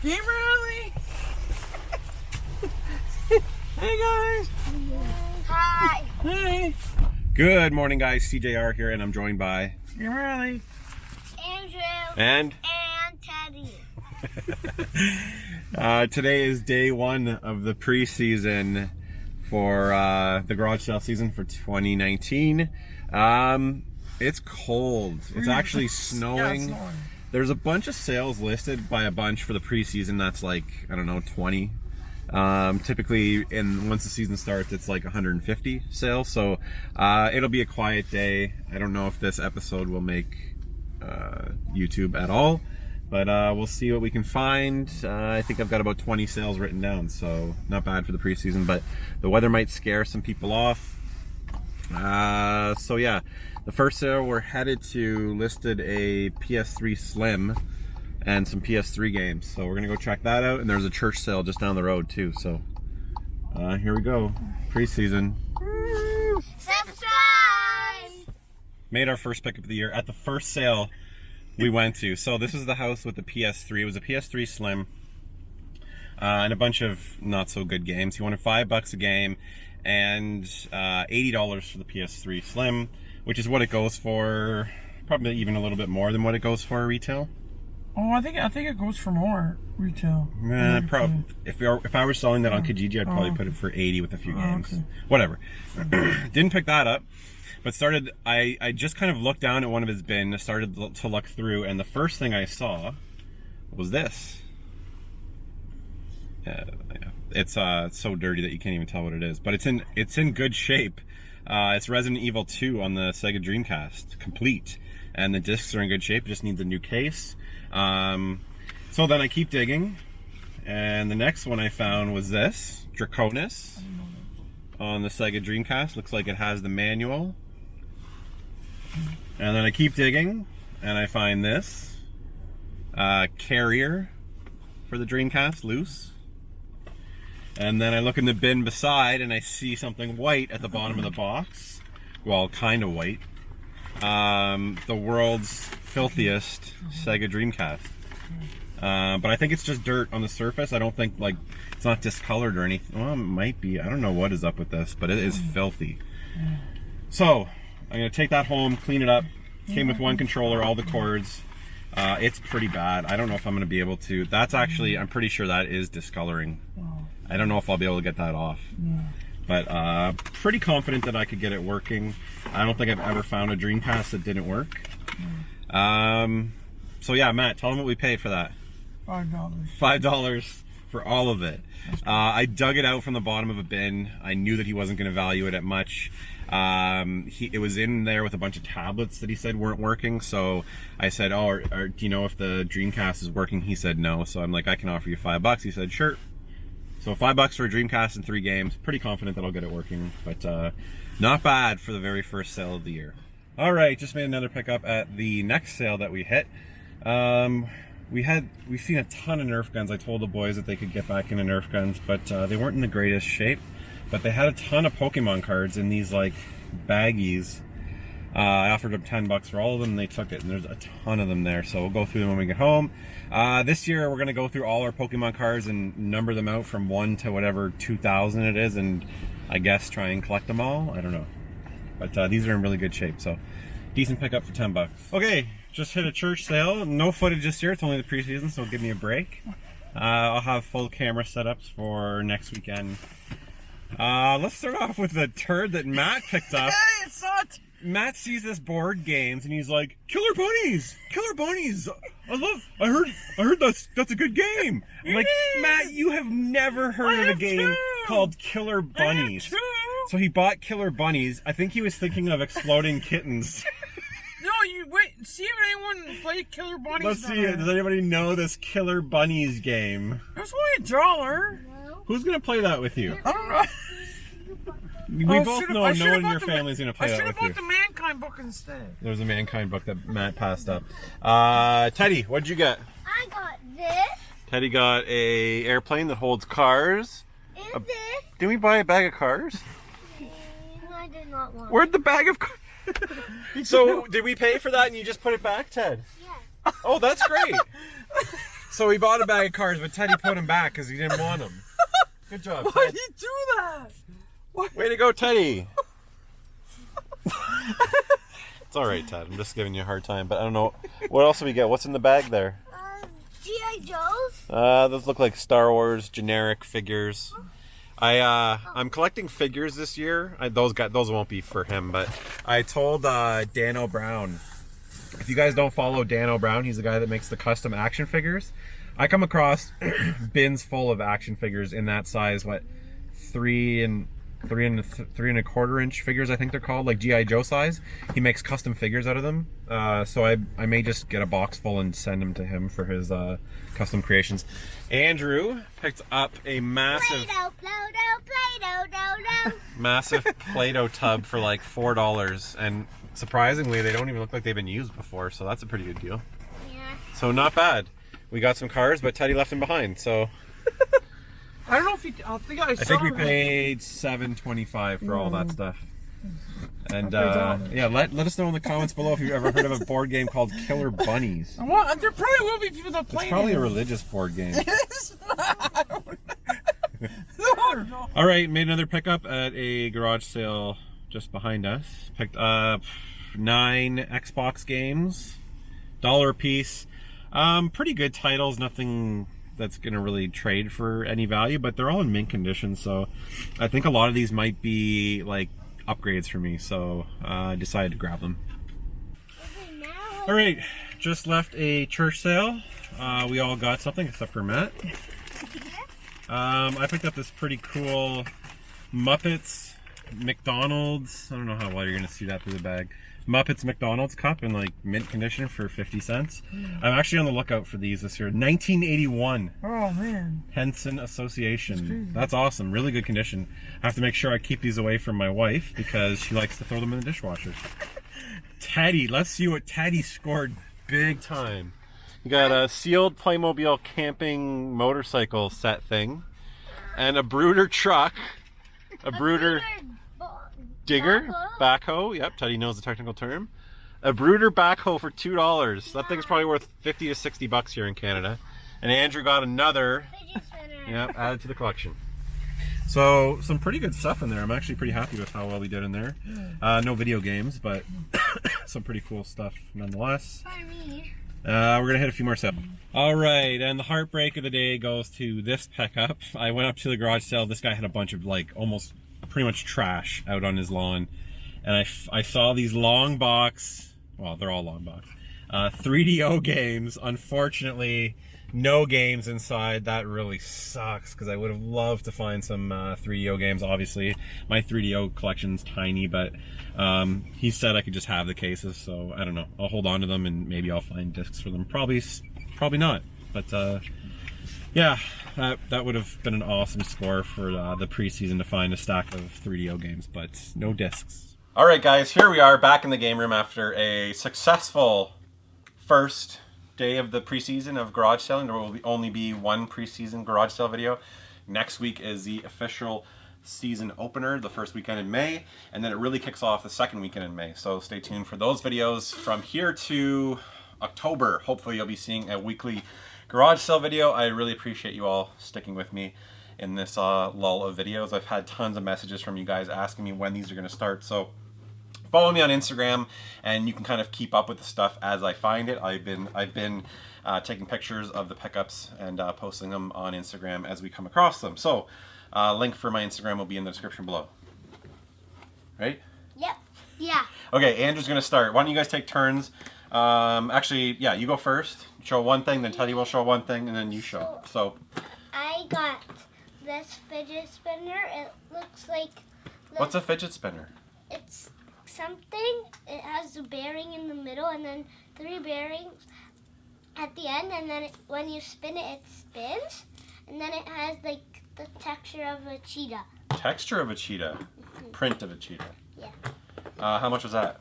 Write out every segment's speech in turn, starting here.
Gamer Alley. Hey guys. Hi. Hey. Good morning, guys. SeeJayAre here, and I'm joined by Gamer Alley. Andrew. and Teddy. today is day one of the preseason for the garage sale season for 2019. It's cold. It's actually snowing. Yeah, snowing. There's a bunch of sales listed by a bunch for the preseason. That's like, I don't know, 20. Typically, once the season starts, it's like 150 sales. So it'll be a quiet day. I don't know if this episode will make YouTube at all, but we'll see what we can find. I think I've got about 20 sales written down, so not bad for the preseason, but the weather might scare some people off. So yeah, the first sale we're headed to listed a PS3 Slim and some PS3 games, so we're gonna go check that out. And there's a church sale just down the road too, so here we go. Preseason. Subscribe. Made our first pickup of the year at the first sale we went to. So this is the house with the PS3. It was a PS3 Slim and a bunch of not so good games. He wanted $5 a game and $80 for the PS3 Slim, which is what it goes for. Probably even a little bit more than what it goes for retail. Oh, I think it goes for more retail. If I were selling that on Kijiji, I'd probably put it for 80 with a few games. Okay. Whatever. Didn't pick that up, but I just kind of looked down at one of his bins, started to look through, and the first thing I saw was this. It's so dirty that you can't even tell what it is, but it's in good shape. It's Resident Evil 2 on the Sega Dreamcast, complete, and the discs are in good shape. It just needs a new case. So then I keep digging, and the next one I found was this Draconis on the Sega Dreamcast. Looks like it has the manual. And then I keep digging, and I find this Carrier for the Dreamcast, loose. And then I look in the bin beside, and I see something white at the bottom of the box. Well, kind of white. The world's filthiest Sega Dreamcast. But I think it's just dirt on the surface. I don't think, like, it's not discolored or anything. Well, it might be. I don't know what is up with this, but it is filthy. So I'm gonna take that home, clean it up. Came with one controller, all the cords. It's pretty bad. I don't know if I'm gonna be able to. That's actually, I'm pretty sure that is discoloring. I don't know if I'll be able to get that off. But pretty confident that I could get it working. I don't think I've ever found a Dreamcast that didn't work. So yeah, Matt, tell them what we paid for that. $5. $5 for all of it. I dug it out from the bottom of a bin. I knew that he wasn't going to value it at much. It was in there with a bunch of tablets that he said weren't working. So I said, "Oh, do you know if the Dreamcast is working?" He said no. So I'm like, "I can offer you $5." He said, "Sure." So $5 for a Dreamcast and 3 games. Pretty confident that I'll get it working, but not bad for the very first sale of the year. All right, just made another pickup at the next sale that we hit. We've seen a ton of Nerf guns. I told the boys that they could get back into Nerf guns, but they weren't in the greatest shape. But they had a ton of Pokemon cards in these like baggies. I offered them $10 for all of them, and they took it, and there's a ton of them there, so we'll go through them when we get home. This year we're going to go through all our Pokemon cards and number them out from 1 to whatever 2,000 it is, and I guess try and collect them all. I don't know. But these are in really good shape, so decent pickup for $10. Okay, just hit a church sale. No footage this year, it's only the preseason, so give me a break. I'll have full camera setups for next weekend. Let's start off with the turd that Matt picked up. Hey, it's not. Matt sees this board games and he's like, Killer Bunnies! Killer Bunnies! I heard that's a good game. I'm like, Matt, you have never heard of a game called Killer Bunnies. So he bought Killer Bunnies. I think he was thinking of Exploding Kittens. No, you wait. See if anyone played Killer Bunnies. Let's see it. Does anybody know this Killer Bunnies game? It was only $1. No. Who's gonna play that with you? I don't know. We both know no one in your family is gonna play that with you. I should have bought the Mankind book instead. There was a Mankind book that Matt passed up. Teddy, what'd you get? I got this. Teddy got a airplane that holds cars. And this. Didn't we buy a bag of cars? I did not want. Where'd the bag of cars? So, did we pay for that and you just put it back, Ted? Yes. Oh, that's great. So he bought a bag of cards, but Teddy put them back because he didn't want them. Good job, Why Ted. did you do that? What? Way to go, Teddy. It's all right, Ted. I'm just giving you a hard time, but I don't know. What else do we get? What's in the bag there? G.I. Joe's. Those look like Star Wars generic figures. I'm collecting figures this year. Those won't be for him, but I told Dan O'Brown. If you guys don't follow Dan O'Brown, he's the guy that makes the custom action figures. I come across bins full of action figures in that size, what, 3 and 3.25 inch figures, I think they're called, like G.I. Joe size. He makes custom figures out of them. So I may just get a box full and send them to him for his custom creations. Andrew picked up a massive massive Play-Doh tub for like $4, and surprisingly they don't even look like they've been used before, so that's a pretty good deal. Yeah. So not bad. We got some cars, but Teddy left them behind, so I don't know if you. I think we paid $7.25 for all that stuff. And yeah, let us know in the comments below if you've ever heard of a board game called Killer Bunnies. What? There probably will be people that play. It's probably it. a religious board game. It's not. I don't know. All right, made another pickup at a garage sale just behind us. Picked up 9 Xbox games, $1 a piece. Pretty good titles, nothing that's gonna really trade for any value, but they're all in mint condition, so I think a lot of these might be like upgrades for me, so I decided to grab them. All right, just left a church sale. We all got something except for Matt. I picked up this pretty cool Muppets McDonald's, I don't know how well you're gonna see that through the bag, Muppets McDonald's cup in like mint condition for 50 cents. I'm actually on the lookout for these this year. 1981. Oh man. Henson Association. That's awesome. Really good condition. I have to make sure I keep these away from my wife because she likes to throw them in the dishwasher. Teddy, let's see what Teddy scored big time. You got a sealed Playmobil camping motorcycle set thing and a Brooder truck. A Brooder digger, backhoe. Yep, Teddy knows the technical term. A Brooder backhoe for $2. That thing's probably worth 50 to 60 bucks here in Canada. And Andrew got another. Yep, added to the collection. So some pretty good stuff in there. I'm actually pretty happy with how well we did in there. No video games, but some pretty cool stuff nonetheless. We're gonna hit a few more sales. All right, and the heartbreak of the day goes to this pickup. I went up to the garage sale. This guy had a bunch of like almost pretty much trash out on his lawn, and I saw these long box, well, they're all long box, 3DO games. Unfortunately, no games inside. That really sucks because I would have loved to find some 3DO games. Obviously, my 3DO collection's tiny, but he said I could just have the cases, so I don't know. I'll hold on to them and maybe I'll find discs for them. Probably not, but yeah, that would have been an awesome score for the preseason to find a stack of 3DO games, but no discs. All right, guys, here we are back in the game room after a successful first day of the preseason of garage selling. There will only be one preseason garage sale video. Next week is the official season opener, the first weekend in May, and then it really kicks off the second weekend in May. So stay tuned for those videos. From here to October, hopefully you'll be seeing a weekly garage sale video. I really appreciate you all sticking with me in this lull of videos. I've had tons of messages from you guys asking me when these are going to start, so follow me on Instagram and you can kind of keep up with the stuff as I find it. I've been taking pictures of the pickups and posting them on Instagram as we come across them. So link for my Instagram will be in the description below. Right? Yep. Yeah. Okay, Andrew's going to start. Why don't you guys take turns? Actually, yeah, you go first. Show one thing, then Teddy will show one thing, and then you show. So I got this fidget spinner. It looks like... What's a fidget spinner? It's something. It has a bearing in the middle and then 3 bearings at the end, and then when you spin it, it spins, and then it has like the texture of a cheetah. Texture of a cheetah? Print of a cheetah? Yeah. How much was that?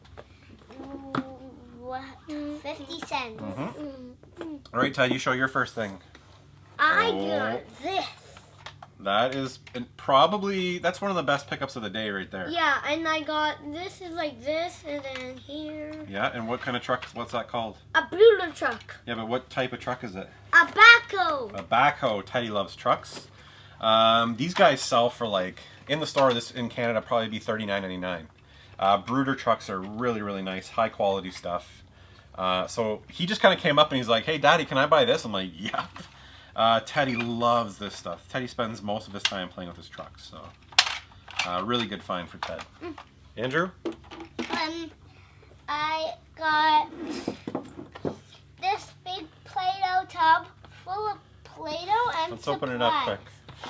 50 cents. All right, Ty, you show your first thing. I got this. That is probably, that's one of the best pickups of the day right there. Yeah, and I got, this is like this, and then here. Yeah, and what kind of truck, what's that called? A Brooder truck. Yeah, but what type of truck is it? A backhoe. A backhoe. Teddy loves trucks. These guys sell for like, in the store, this in Canada probably be $39.99. Brooder trucks are really, really nice, high quality stuff. So he just kind of came up and he's like, hey Daddy, can I buy this? I'm like, yeah. Teddy loves this stuff. Teddy spends most of his time playing with his trucks, so really good find for Ted. Andrew? I got this big Play-Doh tub full of Play-Doh and Let's open it up quick.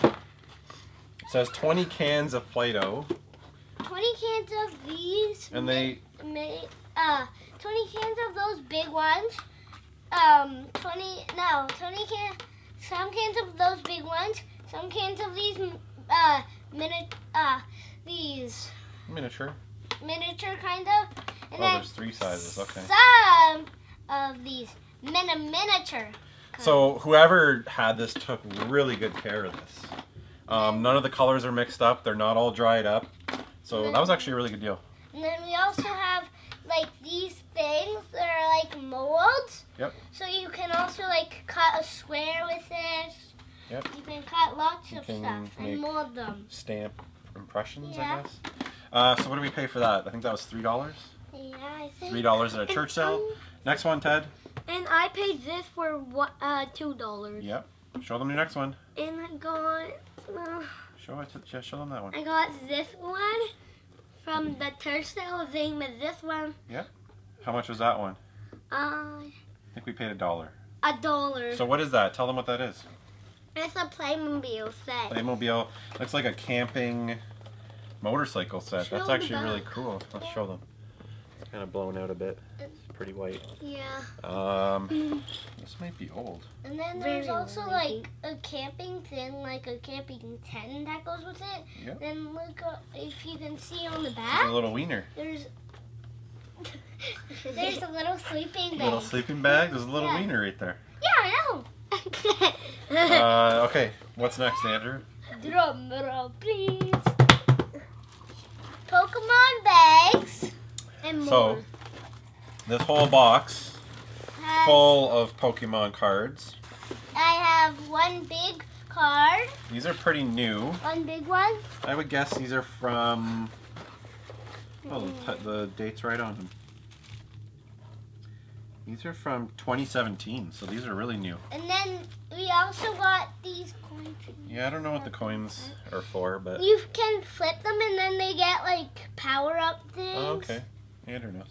It says 20 cans of Play-Doh. 20 cans of these. And they... 20 cans of those big ones. 20 cans. Some cans of those big ones. Some cans of these miniature kind of. And then there's 3 sizes. Okay. Some of these miniature. So whoever had this took really good care of this. None of the colors are mixed up. They're not all dried up. So that was actually a really good deal. And then we also have like these things that are like molds. Yep. So you can also like cut a square with this. Yep. You can cut lots of can stuff and mold them. Stamp impressions, Yeah. I guess. So what do we pay for that? I think that was $3. Yeah, I think. $3 at a church sale. Next one, Ted. And I paid this for $2. Yep. Show them your next one. And I got Show them that one. I got this one from the church sale. The name is this one. Yep. How much was that one? I think we paid $1. $1. So what is that? Tell them what that is. It's a Playmobil set. Playmobil. Looks like a camping motorcycle set. Show That's them actually the really back. cool. Let's show them. It's kind of blown out a bit. It's pretty white. Yeah. This might be old. And then Very there's also old, like a camping thing, like a camping tent that goes with it. Yep. Then look if you can see on the It's back. a little wiener. There's a little sleeping bag. Little sleeping bag. There's a little Yeah. wiener right there. Yeah, I know. Okay. What's next, Andrew? Drum roll, please. Pokemon bags. And more. So, this whole box Has- full of Pokemon cards. I have one big card, These are pretty new. one big one. I would guess these are from... Oh, the date's right on them. These are from 2017, so these are really new. And then we also got these coins. Yeah, I don't know what the coins are for, but... You can flip them and then they get like power-up things. Oh, okay. Andrew knows.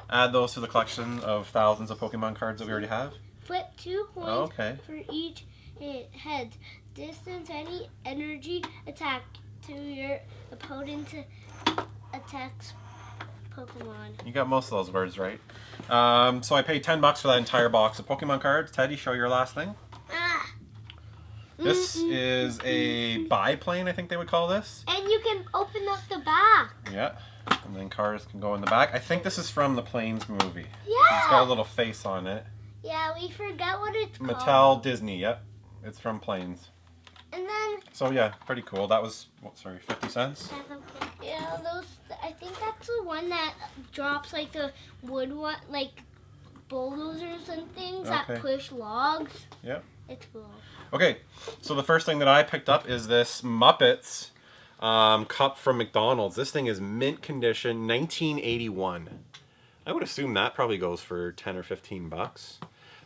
Add those to the collection of thousands of Pokemon cards that we already have. Flip 2 coins Oh, okay. for each head. Distance any energy attack to your opponent attacks Pokemon. You got most of those words right. So I paid $10 for that entire box of Pokemon cards. Teddy, show your last thing. Ah. This is a biplane, I think they would call this. And you can open up the back. Yeah. And then cars can go in the back. I think this is from the Planes movie. Yeah. It's got a little face on it. Yeah, we forgot what it's called. Mattel Disney, yep. It's from Planes. And then, So yeah, pretty cool. That was, 50 cents? yeah, those. I think that's the one that drops like the wood one, like bulldozers and things that Okay. push logs. Yep. It's cool. Okay, so the first thing that I picked up is this Muppets cup from McDonald's. This thing is mint condition, 1981. I would assume that probably goes for 10 or 15 bucks.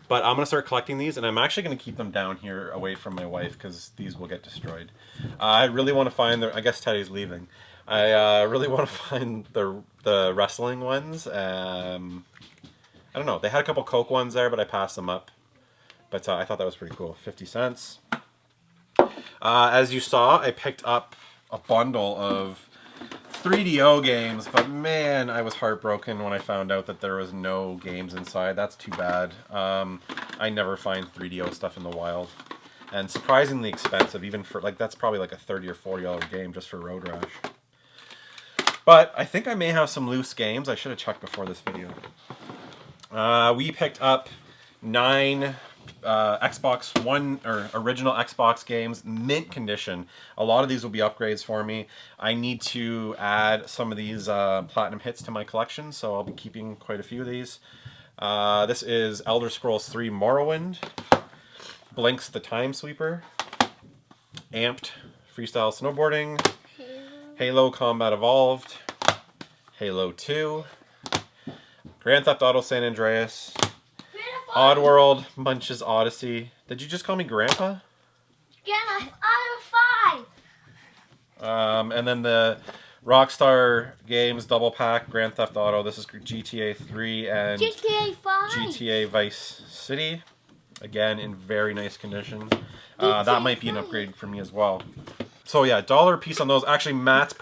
But I'm going to start collecting these, and I'm actually going to keep them down here away from my wife because these will get destroyed. I really want to find I guess Teddy's leaving. I really want to find the wrestling ones. I don't know. They had a couple Coke ones there, but I passed them up. But I thought that was pretty cool. 50 cents. As you saw, I picked up a bundle of 3DO games, but man, I was heartbroken when I found out that there was no games inside. That's too bad. I never find 3DO stuff in the wild. And surprisingly expensive, even for, like, that's probably like a $30 or $40 game just for Road Rash. But I think I may have some loose games. I should have checked before this video. We picked up 9 Xbox One or original Xbox games, mint condition. A lot of these will be upgrades for me. I need to add some of these platinum hits to my collection, so I'll be keeping quite a few of these. This is Elder Scrolls 3 Morrowind. Blinks the Time Sweeper, Amped Freestyle Snowboarding, Halo Combat Evolved, Halo 2, Grand Theft Auto San Andreas, Oddworld Munch's Odyssey. Did you just call me Grandpa? Get out of 5. And then the Rockstar Games double pack, Grand Theft Auto. This is GTA 3 and GTA 5. GTA Vice City. Again, in very nice condition. That might be an upgrade for me as well. So yeah, $1 a piece on those. Actually, Matt,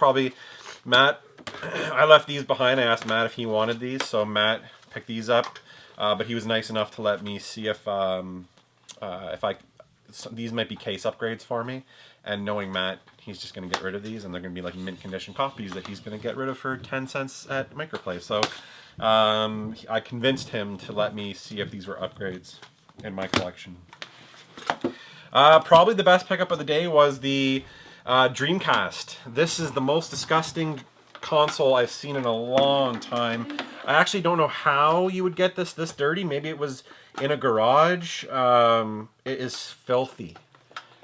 I left these behind. I asked Matt if he wanted these, so Matt picked these up. But he was nice enough to let me see if these might be case upgrades for me. And knowing Matt, he's just going to get rid of these, and they're going to be like mint condition copies that he's going to get rid of for 10 cents at Microplay. So I convinced him to let me see if these were upgrades in my collection. Probably the best pickup of the day was the Dreamcast. This is the most disgusting console I've seen in a long time. I actually don't know how you would get this dirty. Maybe it was in a garage. It is filthy.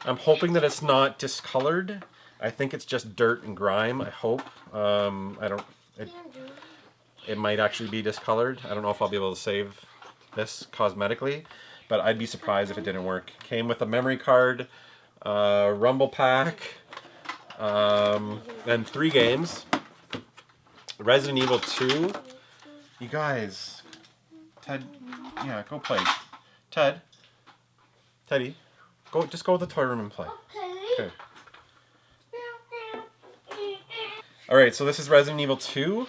I'm hoping that it's not discolored. I think it's just dirt and grime. I hope. It might actually be discolored. I don't know if I'll be able to save this cosmetically, but I'd be surprised if it didn't work. Came with a memory card, rumble pack, and 3 games. Resident Evil 2. You guys, Ted, yeah, go play. Teddy, just go to the toy room and play. Okay. Alright, so this is Resident Evil 2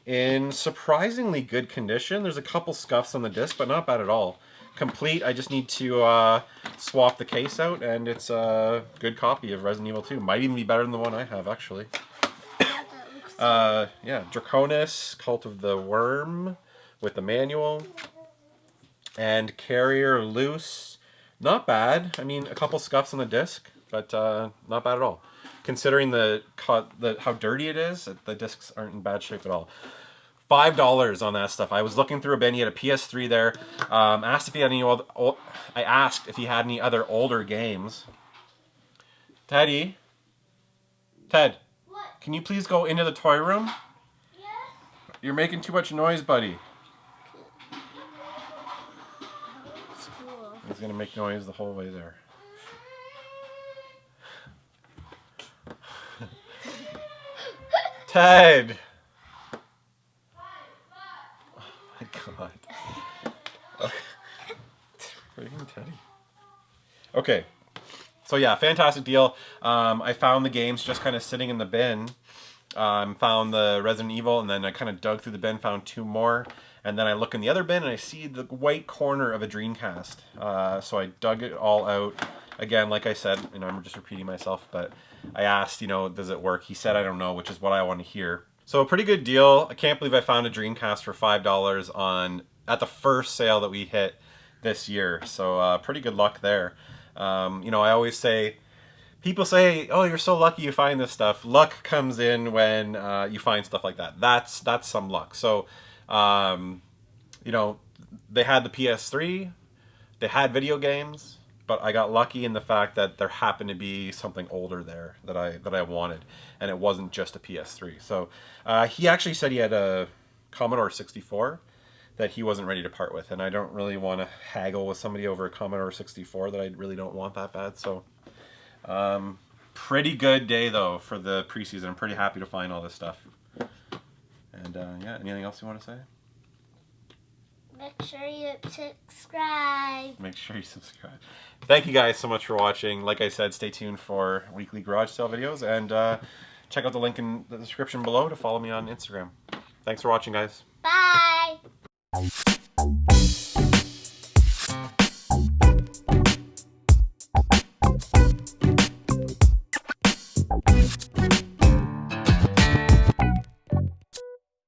in surprisingly good condition. There's a couple scuffs on the disc, but not bad at all. Complete. I just need to swap the case out, and it's a good copy of Resident Evil 2. Might even be better than the one I have, actually. Yeah, Draconis, Cult of the Worm with the manual, and Carrier Loose. Not bad. I mean, a couple scuffs on the disc, but not bad at all. Considering how dirty it is, the discs aren't in bad shape at all. $5 on that stuff. I was looking through a bin. He had a PS3 there. Asked if he had any I asked if he had any other older games. Ted, What? can you please go into the toy room? Yes. You're making too much noise, buddy. He's gonna make noise the whole way there. Ted! Oh my god. Freaking Teddy. Okay. So yeah, fantastic deal. I found the games just kind of sitting in the bin. Found the Resident Evil, and then I kind of dug through the bin, found 2 more. And then I look in the other bin and I see the white corner of a Dreamcast. So I dug it all out. Again, like I said, I'm just repeating myself, but I asked, does it work? He said, I don't know, which is what I want to hear. So a pretty good deal. I can't believe I found a Dreamcast for $5 at the first sale that we hit this year. So pretty good luck there. I always say, people say, oh, you're so lucky you find this stuff. Luck comes in when you find stuff like that. That's some luck. So, they had the PS3, they had video games, but I got lucky in the fact that there happened to be something older there that I wanted, and it wasn't just a PS3. So he actually said he had a Commodore 64 that he wasn't ready to part with, and I don't really want to haggle with somebody over a Commodore 64 that I really don't want that bad. So pretty good day though for the preseason. I'm pretty happy to find all this stuff. And yeah, anything else you want to say? Make sure you subscribe. Make sure you subscribe. Thank you guys so much for watching. Like I said, stay tuned for weekly garage sale videos, and check out the link in the description below to follow me on Instagram. Thanks for watching, guys. Bye.